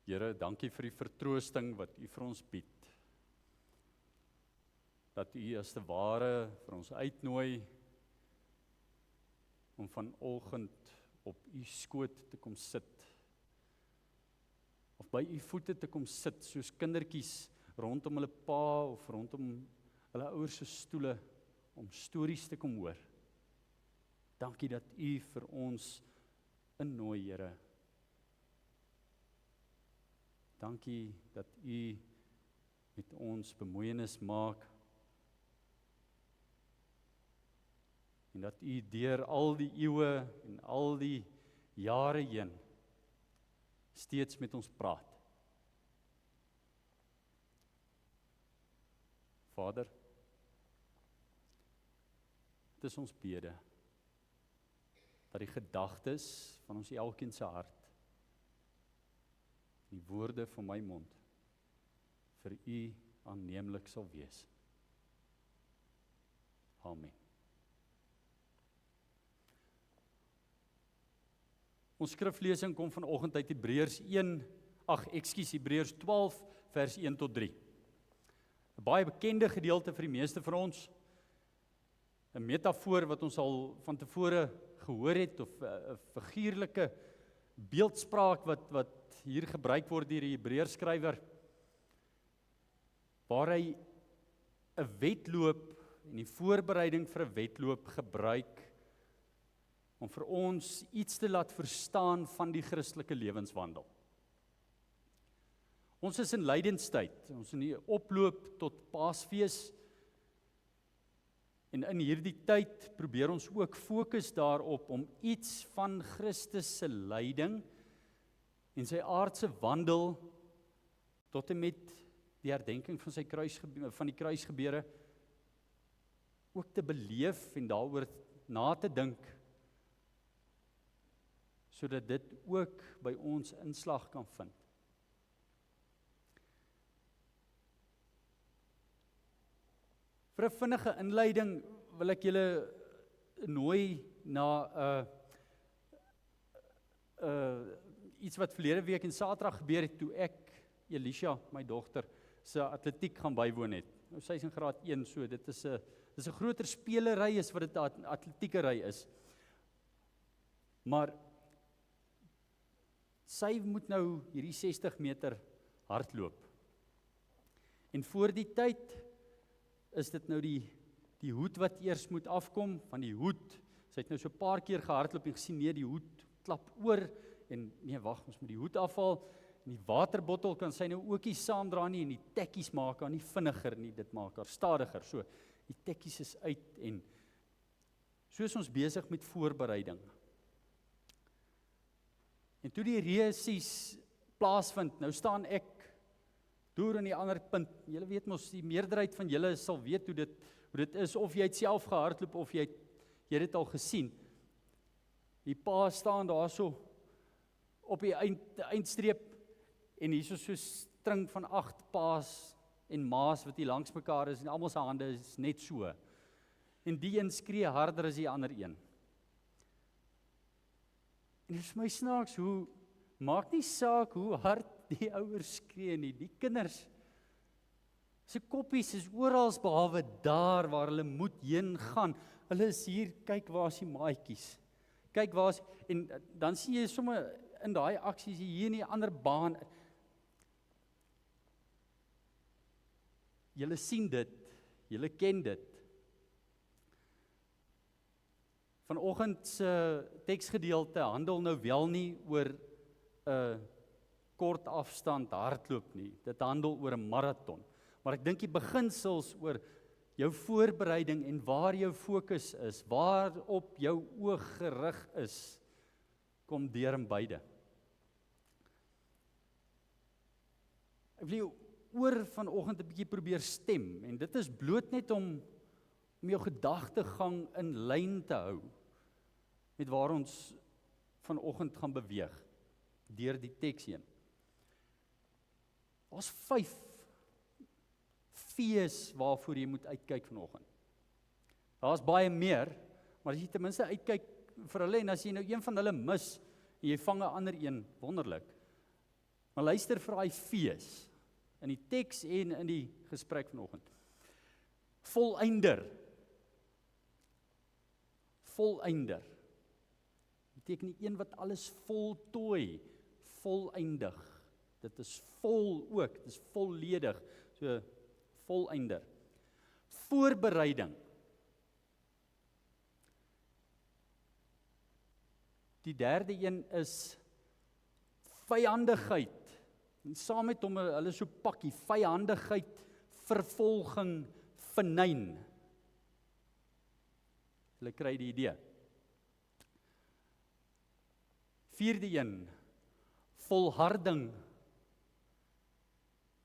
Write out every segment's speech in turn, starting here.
Here, dankie vir die vertroosting wat U vir ons bied. Dat U as te ware vir ons uitnooi om vanoggend op U skoot te kom sit. Of by U voete te kom sit, soos kindertjies rondom hulle pa of rondom hulle ouers se stoele om stories te kom hoor. Dankie dat U vir ons innooi, Here. Dankie dat U met ons bemoeienis maak en dat U deur al die eeue en al die jare heen steeds met ons praat. Vader, dit is ons bede dat die gedagtes van ons elkeen se hart, die woorde van my mond vir U aanneemlik sal wees. Amen. Ons skriflesing kom vanoggend uit Hebreërs 12 vers 1 tot 3. 'n Baie bekende gedeelte vir die meeste van ons. 'n Metafoor wat ons al van tevore gehoor het, of 'n figuurlike beeldspraak wat hier gebruik word deur die Hebreërskrywer, waar hy 'n wedloop en die voorbereiding vir 'n wedloop gebruik om vir ons iets te laat verstaan van die Christelike lewenswandel. Ons is in lydenstyd, ons is in die oploop tot Paasfees, en in hierdie tyd probeer ons ook fokus daarop om iets van Christus se lyding en sy aardse wandel tot en met die herdenking van die kruisgebeure ook te beleef en daaroor na te dink, sodat dit ook by ons inslag kan vind. Vir 'n vinnige inleiding wil ek julle nooi na iets wat verlede week en Saterdag gebeur het, toe ek, Elisha, my dogter, se atletiek gaan bywoon het. Nou sy is in graad 1, so dit is 'n groter spelery as wat dit 'n atletiekery is. Maar sy moet nou hierdie 60 meter hardloop. En voor die tyd is dit nou die hoed wat eers moet afkom, van die hoed. Sy het nou so 'n paar keer gehardloop en gesien, nee, die hoed klap oor, en nee, wag, ons moet die hoed afhaal, en die waterbottel kan sy nou ook nie saamdra nie, en die tekkies maak haar nie vinniger nie, dit maak haar stadiger. So, die tekkies is uit, en so is ons besig met voorbereiding. En toe die reisies plaasvind, nou staan ek deur aan die ander punt. Julle weet mos, die meerderheid van julle sal weet hoe dit is, of jy het self gehardloop, of jy het dit al gesien. Die pa staan daar so op die eindstreep, en hier is so 'n string van 8 paas en maas wat hier langs mekaar is, en almal se hande is net so. En die een skree harder as die ander een. En dit is my snaaks, maak nie saak hoe hard die ouers skree nie, die kinders se koppies is oral behalwe daar waar hulle moet heen gaan. Hulle is hier, kyk waar is die maatjies. Kyk waar is, en dan sien jy sommer in daai aksies hier in die ander baan. Julle sien dit, julle ken dit. Vanoggend se teksgedeelte handel nou wel nie oor 'n kort afstand hardloop nie. Dit handel oor 'n maraton. Maar ek dink die beginsels oor jou voorbereiding en waar jou fokus is, waarop jou oog gerig is, kom deur in beide. Ek wil jou oor vanoggend 'n bietjie probeer stem, en dit is bloot net om jou gedagtegang in lyn te hou met waar ons vanoggend gaan beweeg deur die teks heen. Daar's 5 V's waarvoor jy moet uitkyk vanoggend. Daar's baie meer, maar as jy ten minste uitkyk vir hulle, en as jy nou een van hulle mis en jy vang 'n ander een, wonderlik. Maar luister vir daai fees, in die teks en in die gesprek vanoggend. Volëinder. Volëinder. Beteken die een wat alles voltooi, volëindig. Dit is vol ook, dit is volledig, so volëinder. Voorbereiding. Die derde een is vyandigheid. En saam met hom, hulle so pakkie, vyandigheid, vervolging, venyn. Hulle kry die idee. Vierde een, volharding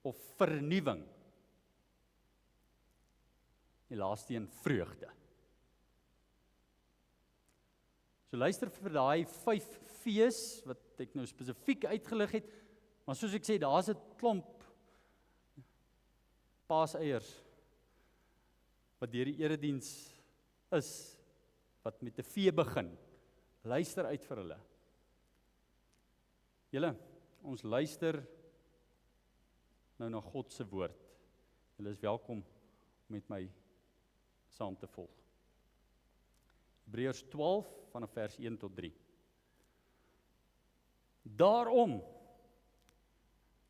of vernuwing. Die laaste een, vreugde. So luister vir daai 5 fees, wat ek nou spesifiek uitgelig het, maar soos ek sê, daar's 'n klomp paaseiers, wat deur die erediens is, wat met 'n V begin. Luister uit vir hulle. Julle, ons luister nou na God se woord. Julle is welkom om met my saam te volg. Hebreërs 12 vanaf vers 1 tot 3. Daarom,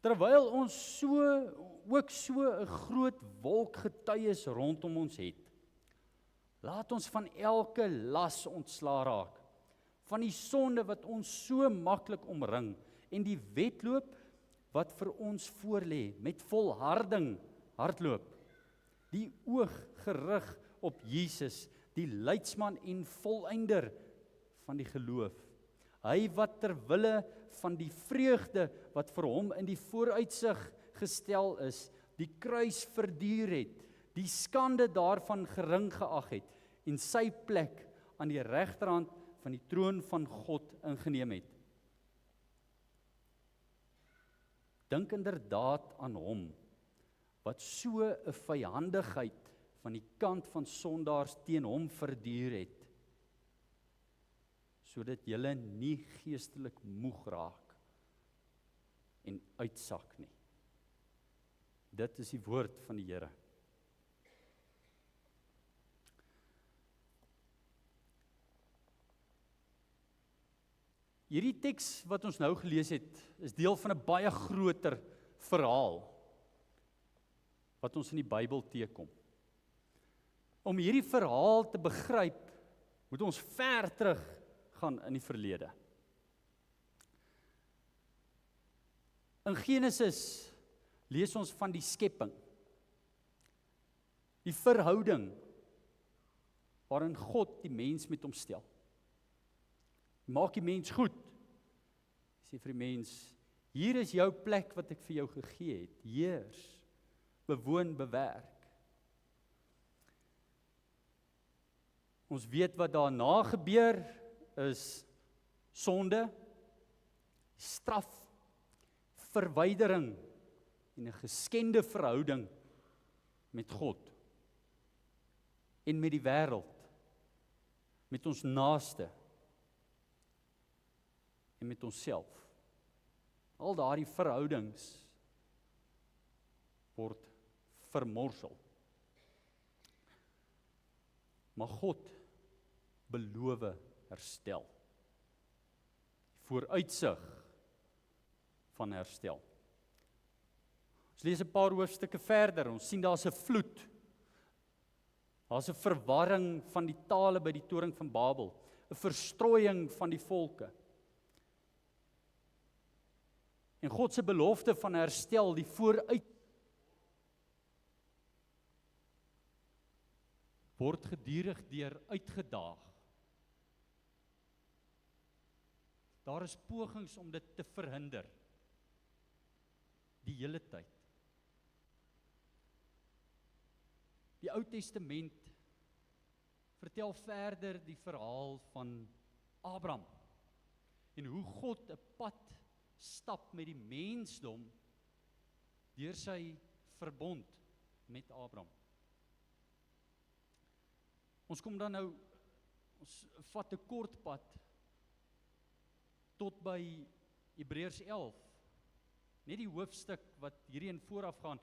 terwyl ons ook so 'n groot wolk getuies rondom ons het, laat ons van elke las ontslaa raak, van die sonde wat ons so maklik omring, en die wedloop wat vir ons voorlê, met volharding hardloop, die oog gerig op Jesus, die leidsman en volëinder van die geloof. Hy wat ter wille van die vreugde wat vir hom in die vooruitsig gestel is, die kruis verduur het, die skande daarvan gering geag het, en sy plek aan die regterhand van die troon van God ingeneem het. Dink inderdaad aan hom, wat so 'n vyandigheid van die kant van sondaars teen hom verduur het, sodat julle nie geestelik moeg raak en uitsak nie. Dit is die woord van die Here. Hierdie teks wat ons nou gelees het, is deel van 'n baie groter verhaal wat ons in die Bybel teekom. Om hierdie verhaal te begryp, moet ons ver terug gaan in die verlede. In Genesis lees ons van die skepping, die verhouding waarin God die mens met hom stel. Maak die mens goed. Sê vir die mens, hier is jou plek wat ek vir jou gegee het. Heers, bewoon, bewerk. Ons weet wat daarna gebeur is sonde, straf, verwydering en 'n geskende verhouding met God en met die wêreld, met ons naaste en met onsself. Al daardie verhoudings word vermorsel. Maar God beloof herstel. Die vooruitsig van herstel. Ons lees 'n paar hoofstukke verder. Ons sien daar's 'n vloed. Daar's 'n verwarring van die tale by die toring van Babel, 'n verstrooiing van die volke. En God se belofte van herstel, die vooruit, word gedurig deur uitgedaag. Daar is pogings om dit te verhinder, die hele tyd. Die Ou Testament vertel verder die verhaal van Abraham en hoe God 'n pad stap met die mensdom deur sy verbond met Abraham. Ons kom dan nou, ons vat 'n kort pad tot by Hebreërs 11, net die hoofstuk wat hierheen vooraf gaan.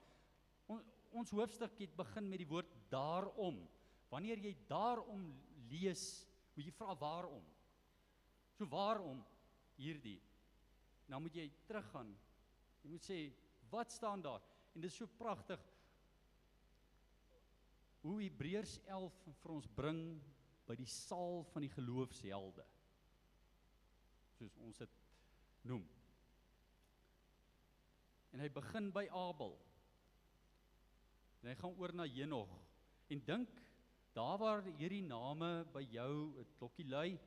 Ons hoofstuk het begin met die woord daarom. Wanneer jy daarom lees, moet jy vra waarom. So waarom hierdie? Nou moet jy teruggaan. Jy moet sê, wat staan daar? En dit is so pragtig hoe Hebreërs 11 vir ons bring by die saal van die geloofshelde, soos ons dit noem. En hy begin by Abel. En hy gaan oor na Henog. En dink, daar waar hierdie name by jou 'n klokkie lui,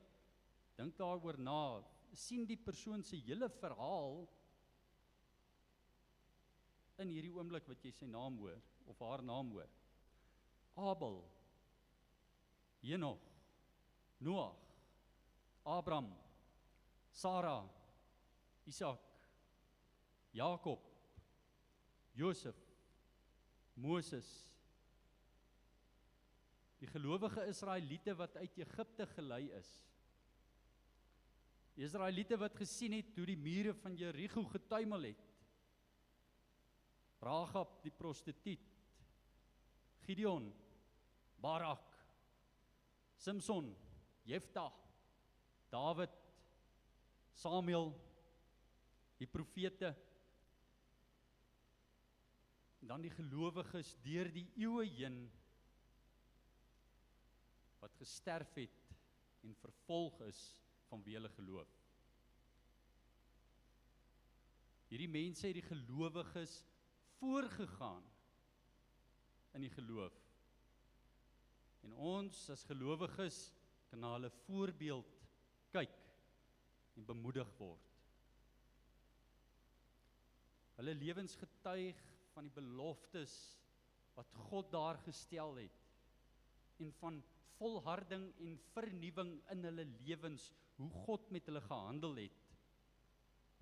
dink daaroor na, sien die persoon se hele verhaal in hierdie oomblik wat jy sy naam hoor, of haar naam hoor. Abel, Henog, Noag, Abraham, Sara, Isak, Jakob, Josef, Moses, die gelowige Israeliete wat uit Egipte gelei is. Die Israeliete wat gesien het hoe die mure van Jerigo getuimel het. Rahab die prostituut, Gideon, Barak, Samson, Jefta, Dawid, Samuel, die profete, en dan die gelowiges deur die eeue heen wat gesterf het en vervolg is vanweë hulle geloof. Hierdie mense het die gelowiges voorgegaan in die geloof. En ons as gelowiges kan na hulle voorbeeld kyk en bemoedig word. Hulle lewens getuig van die beloftes wat God daar gestel het en van volharding en vernuwing in hulle lewens, hoe God met hulle gehandel het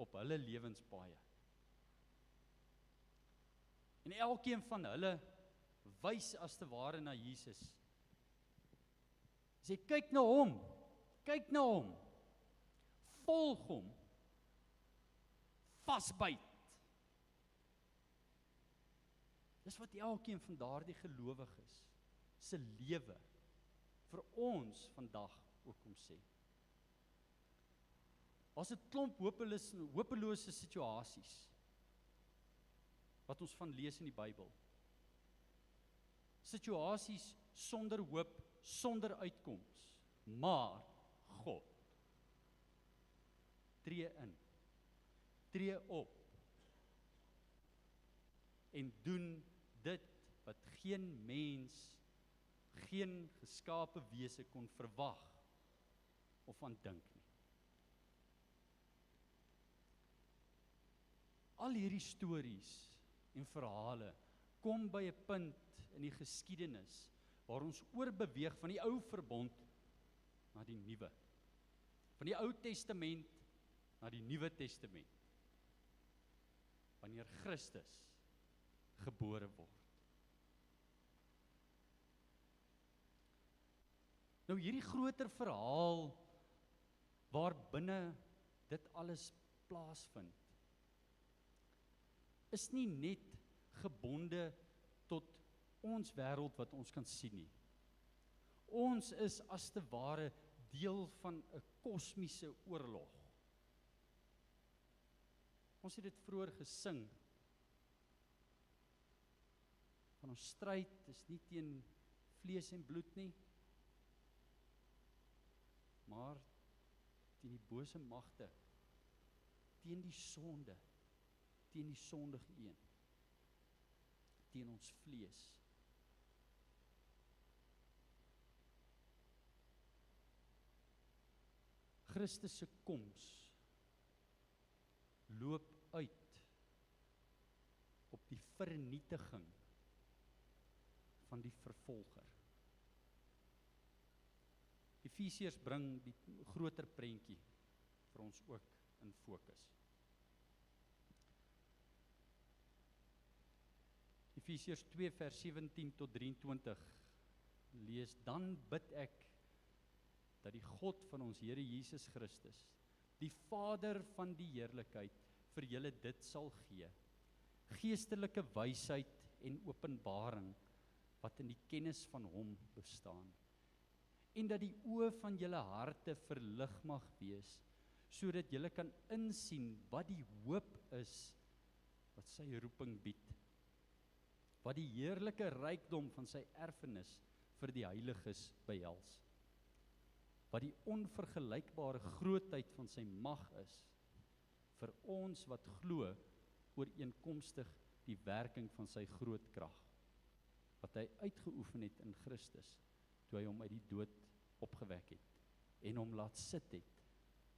op hulle lewenspaaie. En elkeen van hulle wys as te ware na Jesus. Sê, kyk na hom, volg hom, vasbyt. Dis wat elkeen van daardie gelowiges se lewe vir ons vandag ook kom sê. As 'n klomp hopelose situasies wat ons van lees in die Bybel. Situasies sonder hoop, sonder uitkoms, maar God tree in, tree op en doen dit wat geen mens, geen geskape wese kon verwag of aan dink nie. Al hierdie stories en verhale kom by 'n punt in die geskiedenis waar ons oorbeweeg van die ou verbond na die nuwe. Van die Ou Testament na die Nuwe Testament. Wanneer Christus gebore word. Nou hierdie groter verhaal waar binne dit alles plaasvind, is nie net gebonde tot ons wêreld wat ons kan sien nie. Ons is as te ware deel van 'n kosmiese oorlog. Ons het dit vroeër gesing. Van ons stryd is nie teen vlees en bloed nie, maar teen die bose magte, teen die sonde, teen die sondige een, teen ons vlees. Christus se koms loop uit op die vernietiging van die vervolger. Efesiërs bring die groter prentjie vir ons ook in fokus. Efesiërs 2 vers 17 tot 23 lees, dan bid ek dat die God van ons Here Jesus Christus, die Vader van die heerlikheid, vir julle dit sal gee. Geestelike wysheid en openbaring wat in die kennis van hom bestaan. En dat die oë van julle harte verlig mag wees, sodat julle kan insien wat die hoop is wat sy roeping bied, wat die heerlike rykdom van sy erfenis vir die heiliges behels, wat die onvergelykbare grootheid van sy mag is, vir ons wat glo ooreenkomstig die werking van sy groot krag, wat hy uitgeoefen het in Christus, toe hy hom uit die dood opgewek het, en hom laat sit het,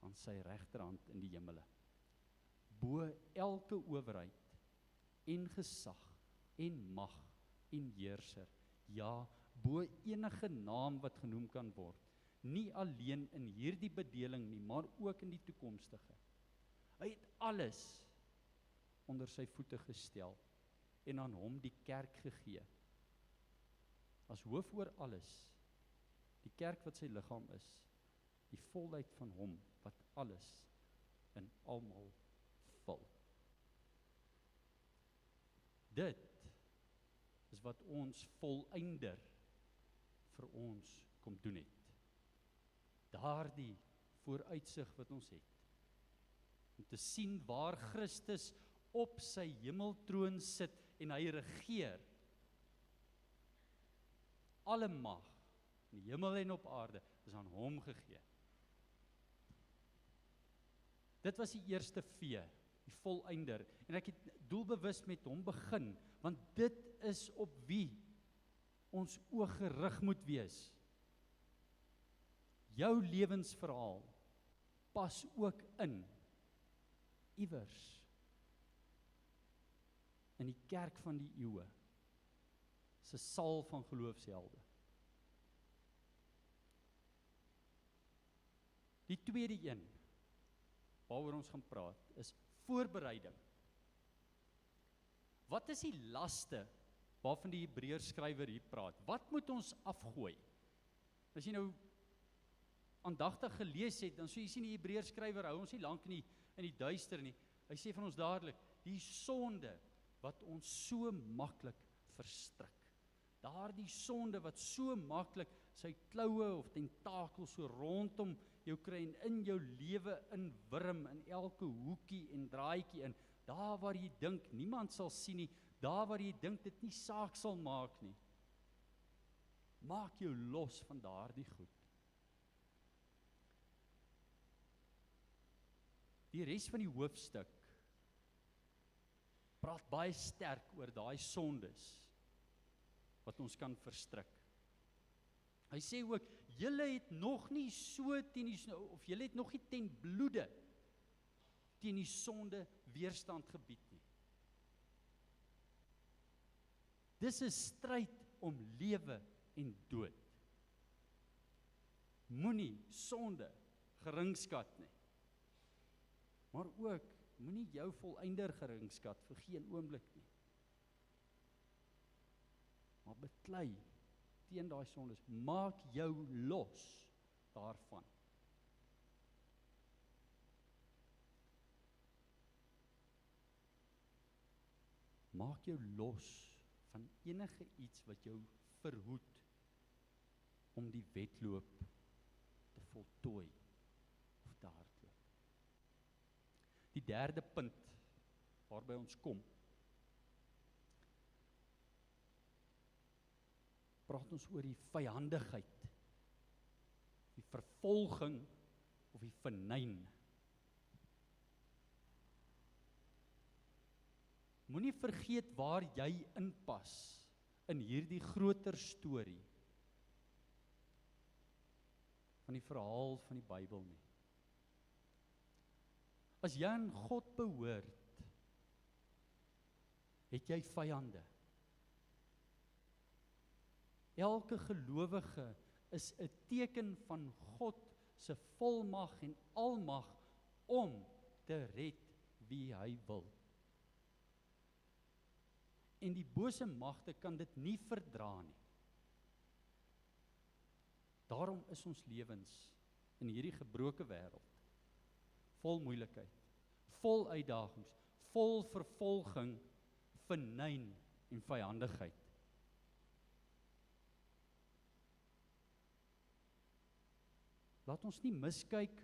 aan sy regterhand in die hemele, bo elke owerheid, en gesag, en mag, en heerser, ja, bo enige naam wat genoem kan word, nie alleen in hierdie bedeling nie, maar ook in die toekomstige. Hy het alles onder sy voete gestel, en aan hom die kerk gegee, as hoof oor alles, die kerk wat sy liggaam is, die volheid van hom wat alles in almal vul. Dit is wat ons volëinder vir ons kom doen het. Daardie vooruitsig wat ons het, om te sien waar Christus op sy hemeltroon sit en hy regeer. Alle mag in die hemel en op aarde is aan hom gegee. Dit was die eerste vee, die volëinder, en ek het doelbewus met hom begin, want dit is op wie ons oog gerig moet wees. Jou lewensverhaal pas ook in, iewers, in die kerk van die eeue, se saal van geloofshelde. Die tweede een, waaroor ons gaan praat, is voorbereiding. Wat is die laste waarvan die Hebreërskrywer hier praat? Wat moet ons afgooi? As jy nou aandagtig gelees het, dan sou jy sien die Hebreërskrywer hou ons nie lank in die duister nie. Hy sê van ons dadelik, die sonde wat ons so maklik verstrik. Daardie sonde wat so maklik sy kloue of tentakels so rondom jou kry en in jou lewe inwurm, in elke hoekie en draaitjie in, daar waar jy dink niemand sal sien nie, daar waar jy dink dit nie saak sal maak nie. Maak jou los van daardie goed. Die res van die hoofstuk praat baie sterk oor daai sondes wat ons kan verstrik. Hy sê ook, julle het nog nie so of julle het nog nie ten bloede teen die sonde weerstand gebied nie. Dis 'n stryd om lewe en dood. Moenie sonde geringskat nie. Maar ook, moenie jou volëinder geringskat vir geen oomblik nie. Maar beklei teen daai sondes, maak jou los daarvan. Maak jou los van enige iets wat jou verhoed om die wedloop te voltooi of te hardloop. Die derde punt waarby ons kom, praat ons oor die vyandigheid, die vervolging of die vernyn. Moenie vergeet waar jy inpas in hierdie groter storie van die verhaal van die Bybel nie. As jy aan God behoort, het jy vyande. Elke gelowige is 'n teken van God se volmag en almag om te red wie hy wil. En die bose magte kan dit nie verdra nie. Daarom is ons lewens in hierdie gebroke wêreld vol moeilikheid, vol uitdagings, vol vervolging, vernyn en vyandigheid. Laat ons nie miskyk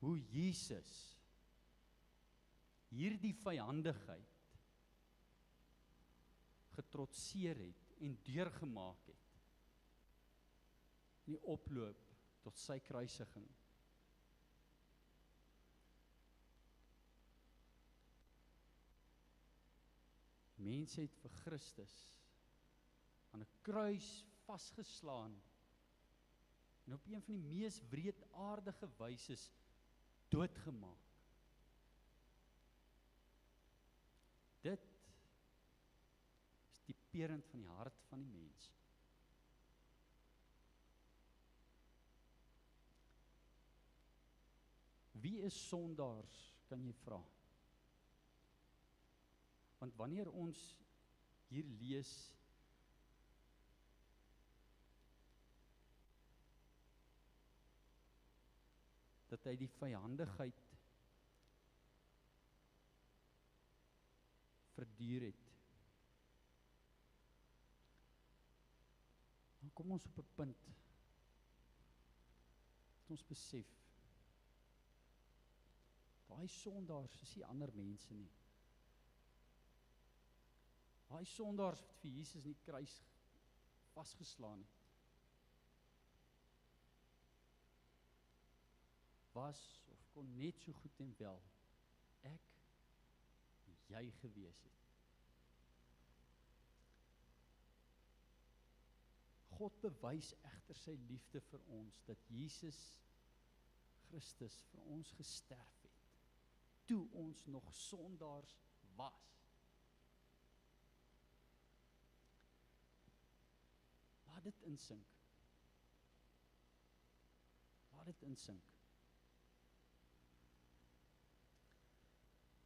hoe Jesus hierdie vyandigheid getrotseer het en deurgemaak het in die oploop tot sy kruisiging. Mense het vir Christus aan 'n kruis vasgeslaan en op een van die mees wreedaardige wyses doodgemaak. Dit is typerend van die hart van die mens. Wie is sondaars, kan jy vra? Want wanneer ons hier lees, dat hy die vyandigheid verduur het, dan kom ons op 'n punt dat ons besef, daai sondaars is nie ander mense nie. Daai sondaars wat vir Jesus in die kruis vasgeslaan het, was of kon net so goed en wel ek en jy gewees het. God bewys egter sy liefde vir ons, dat Jesus Christus vir ons gesterf het, toe ons nog sondaars was. Laat dit insink. Laat dit insink.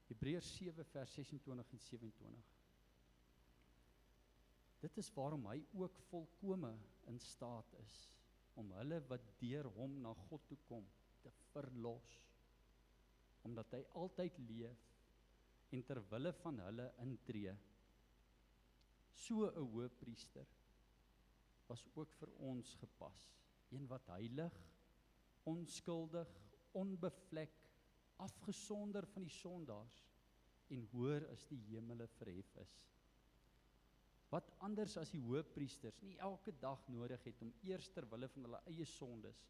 Hebreërs 7 vers 26 en 27. Dit is waarom hy ook volkome in staat is, om hulle wat deur hom na God toe kom, te verlos, omdat hy altyd leef, en ter wille van hulle intree. So 'n hoëpriester was ook vir ons gepas, een wat heilig, onskuldig, onbevlek, afgesonder van die sondaars, en hoër as die hemele verhef is. Wat anders as die hoëpriesters nie elke dag nodig het om eers ter wille van hulle eie sondes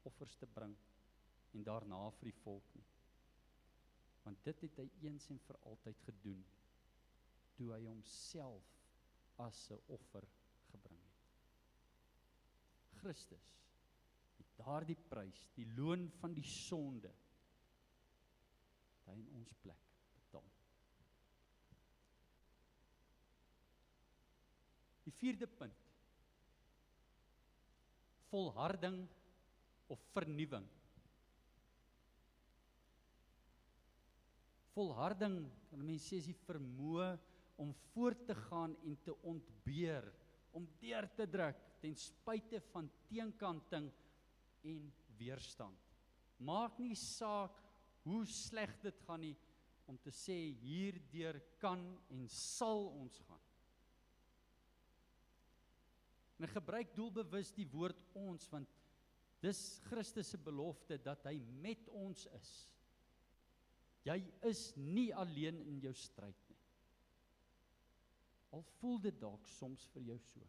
offers te bring, en daarna vir die volk nie. Want dit het hy eens en vir altyd gedoen, toe hy homself as 'n offer gebring het. Christus het daardie prys, die loon van die sonde, hy in ons plek betaal. Die 4de punt, volharding of vernuwing. Volharding, kan mense sê, is die vermoë om voort te gaan en te ontbeer, om deur te druk, ten spyte van teenkanting en weerstand. Maak nie saak hoe sleg dit gaan nie, om te sê, hierdeur kan en sal ons gaan. En ek gebruik doelbewus die woord ons, want dis Christus se belofte, dat hy met ons is. Jy is nie alleen in jou stryd nie. Al voel dit dalk soms vir jou so.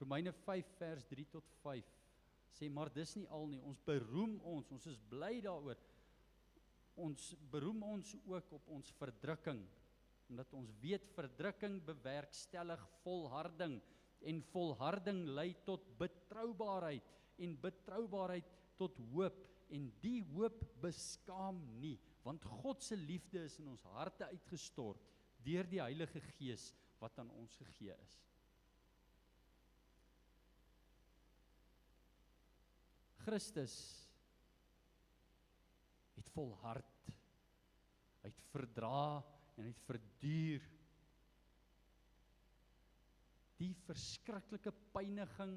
Romeine 5 vers 3 tot 5 sê, maar dis nie al nie, ons beroem ons is bly daaroor, ons beroem ons ook op ons verdrukking, omdat ons weet verdrukking bewerkstellig volharding, en volharding lei tot betroubaarheid, en betroubaarheid tot hoop, en die hoop beskaam nie, want God se liefde is in ons harte uitgestort, deur die Heilige Gees wat aan ons gegee is. Christus het volhard, hy het verdra en hy het verduur die verskriklike pyniging,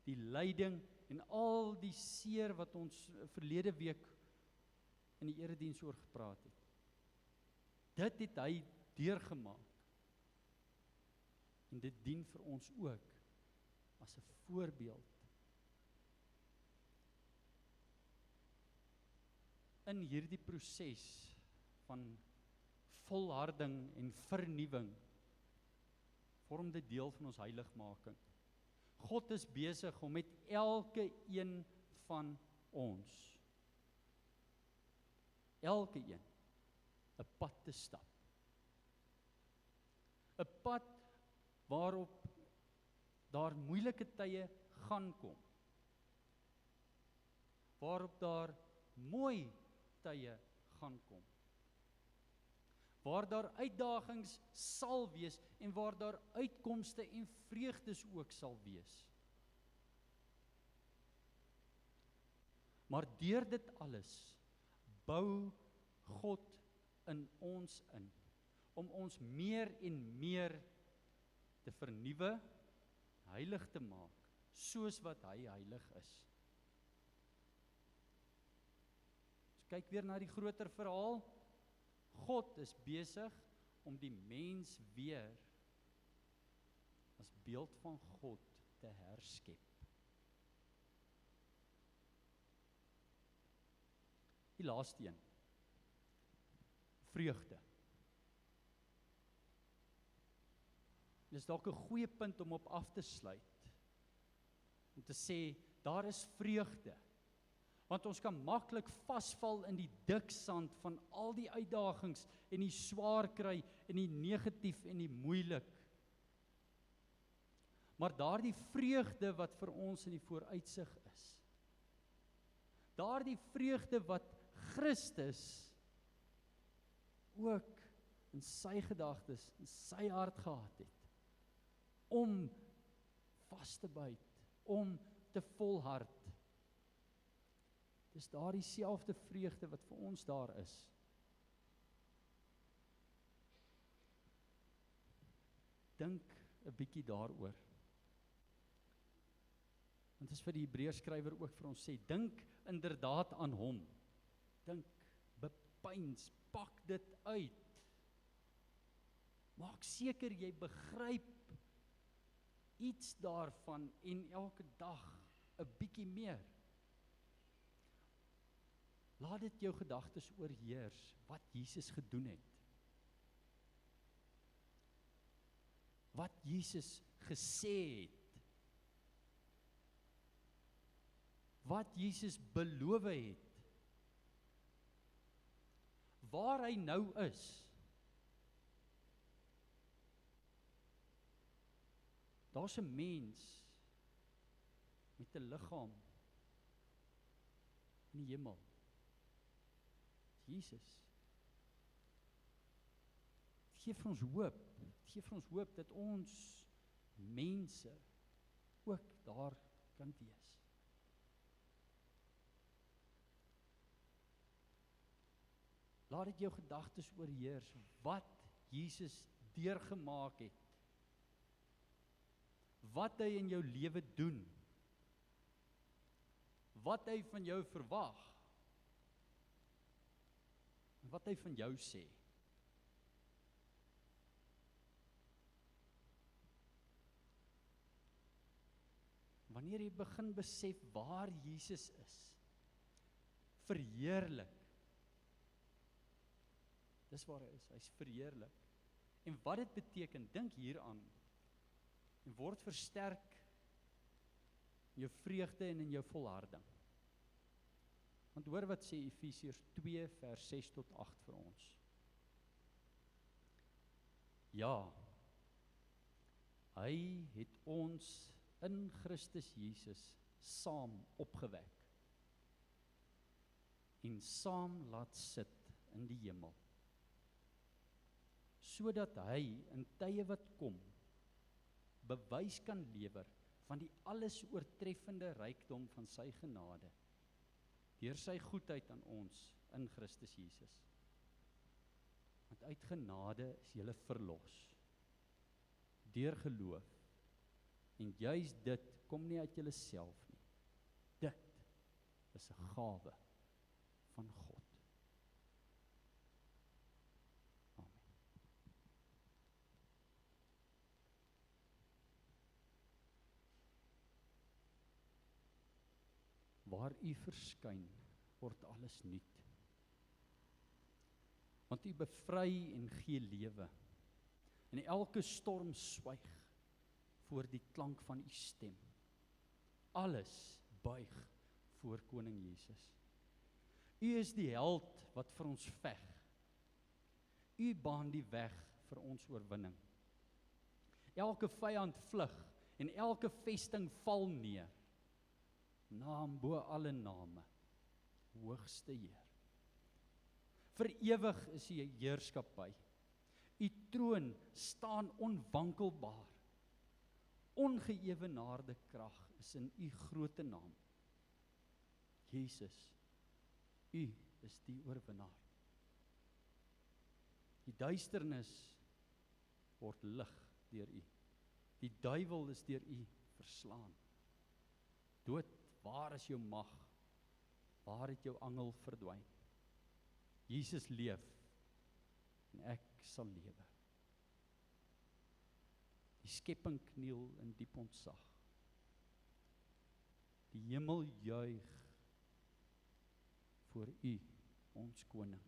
die lyding en al die seer wat ons verlede week in die erediens oor gepraat het. Dit het hy deurgemaak. En dit dien vir ons ook as 'n voorbeeld. In hierdie proses van volharding en vernuwing vorm dit deel van ons heiligmaking. God is besig om met elke een van ons, elke een, 'n pad te stap. 'n Pad waarop daar moeilike tye gaan kom. Waarop daar mooi tye gaan kom. Waar daar uitdagings sal wees en waar daar uitkomste en vreugdes ook sal wees. Maar deur dit alles bou God in ons in, om ons meer en meer te vernuwe, heilig te maak, soos wat hy heilig is. Dus kyk weer na die groter verhaal. God is besig om die mens weer as beeld van God te herskep. Die laaste een. Vreugde. Dit is dalk 'n goeie punt om op af te sluit. Om te sê, daar is vreugde. Want ons kan maklik vasval in die dik sand van al die uitdagings en die swaar kry en die negatief en die moeilik. Maar daardie vreugde wat vir ons in die vooruitsig is. Daardie vreugde wat Christus ook in sy gedagtes, in sy hart gehad het. Om vas te byt, om te volhard. Dis daardie selfde vreugde wat vir ons daar is. Dink 'n bietjie daaroor. Want dit is vir die Hebreërskrywer ook vir ons sê, dink inderdaad aan hom. Dink, bepeins, pak dit uit. Maak seker jy begryp iets daarvan en elke dag 'n bietjie meer. Laat dit jou gedagtes oorheers wat Jesus gedoen het. Wat Jesus gesê het. Wat Jesus beloof het. Waar hy nou is. Daar's 'n mens met 'n liggaam in die hemel. Jesus. Dit gee vir ons hoop. Dit gee vir ons hoop dat ons mense ook daar kan wees. Laat dit jou gedagtes oorheers wat Jesus deurgemaak het. Wat hy in jou lewe doen. Wat hy van jou verwag. En wat hy van jou sê. Wanneer jy begin besef waar Jesus is, verheerlik. Dis waar hy is, hy's verheerlik. En wat dit beteken, dink hieraan. En word versterk in jou vreugde en in jou volharding. Want hoor wat sê Efesiërs 2 vers 6 tot 8 vir ons. Ja, hy het ons in Christus Jesus saam opgewek en saam laat sit in die hemel, sodat hy in tye wat kom bewys kan lewer van die alles oortreffende rykdom van sy genade deur sy goedheid aan ons in Christus Jesus. Want uit genade is jy verlos deur geloof. En juis dit kom nie uit julleself nie. is 'n gawe van God. Amen. Waar U verskyn, word alles nuut. Want U bevry en gee lewe. En elke storm swyg voor die klank van U stem. Alles buig voor Koning Jesus. U is die held wat vir ons veg. U baan die weg vir ons oorwinning. Elke vyand vlug en elke vesting val neer. Naam bo alle name, hoogste Heer. Vir ewig is U heerskappy. U troon staan onwankelbaar. Ongeëwenaarde krag is in U groote naam. Jesus, U is die oorwinnaar. Die duisternis word lig deur U. Die duiwel is deur U verslaan. Dood, waar is jou mag? Waar het jou angel verdwyn? Jesus leef en ek sal lewe. Die skepping kniel in diep ontzag. Die hemel juig voor U, ons koning.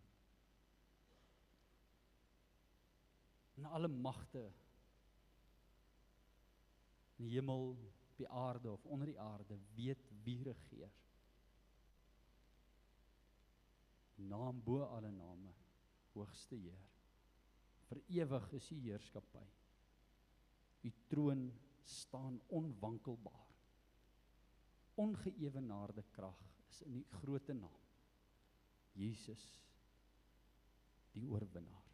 En alle magte in die hemel, op die aarde of onder die aarde, weet wie regeer. Naam bo alle name, hoogste Heer. Vir ewig is U heerskappy. U troon staan onwankelbaar. Ongeëwenaarde krag is in U groote naam. Jesus, die oorwinnaar.